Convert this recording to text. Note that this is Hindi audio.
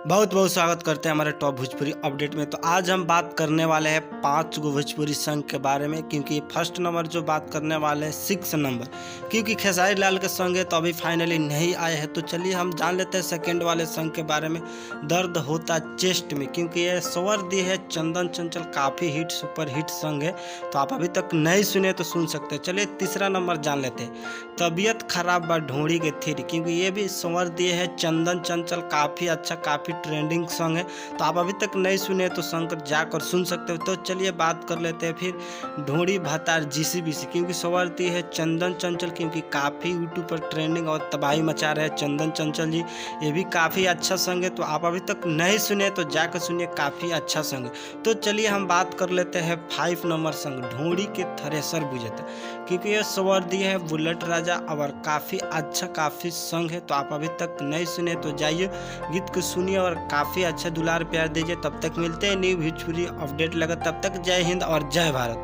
बहुत बहुत स्वागत करते हैं हमारे टॉप भोजपुरी अपडेट में। तो आज हम बात करने वाले हैं 5 गो भोजपुरी संघ के बारे में, क्योंकि फर्स्ट नंबर जो बात करने वाले हैं 6 नंबर, क्योंकि खेसारी लाल के संघ है तो अभी फाइनली नहीं आए हैं। तो चलिए हम जान लेते हैं सेकंड वाले संघ के बारे में, दर्द होता चेस्ट में, क्योंकि ये स्वर दी है चंदन चंचल, काफ़ी हिट सुपर हिट संघ है। तो आप अभी तक नहीं सुने तो सुन सकते हैं। चलिए तीसरा नंबर जान लेते हैं, तबीयत खराब बा ढोड़ी के थ्री, क्योंकि ये भी स्वर दिए है चंदन चंचल, काफ़ी अच्छा काफ़ी ट्रेंडिंग सॉन्ग है। तो आप अभी तक नहीं सुने तो सॉन्ग जाकर सुन सकते हो। तो चलिए बात कर लेते हैं फिर ढोड़ी भातार जीसीबीसी, क्योंकि सवारती है चंदन चंचल, क्योंकि काफ़ी यूट्यूब पर ट्रेंडिंग और तबाही मचा रहे हैं चंदन चंचल जी। ये भी काफ़ी अच्छा सॉन्ग है। तो आप अभी तक नहीं सुने तो जाकर सुनिए, काफ़ी अच्छा सॉन्ग है। तो चलिए हम बात कर लेते हैं 5 नंबर सॉन्ग, ढोड़ी के थ्रेसर बुझेता, क्योंकि ये सवार दी है बुलेट राजा और काफ़ी अच्छा काफ़ी सॉन्ग है। तो आप अभी तक नहीं सुने तो जाइए गीत को सुनिए और काफ़ी अच्छा दुलार प्यार दीजिए। तब तक मिलते हैं न्यू भोजपुरी अपडेट लगा, तब तक जय हिंद और जय भारत।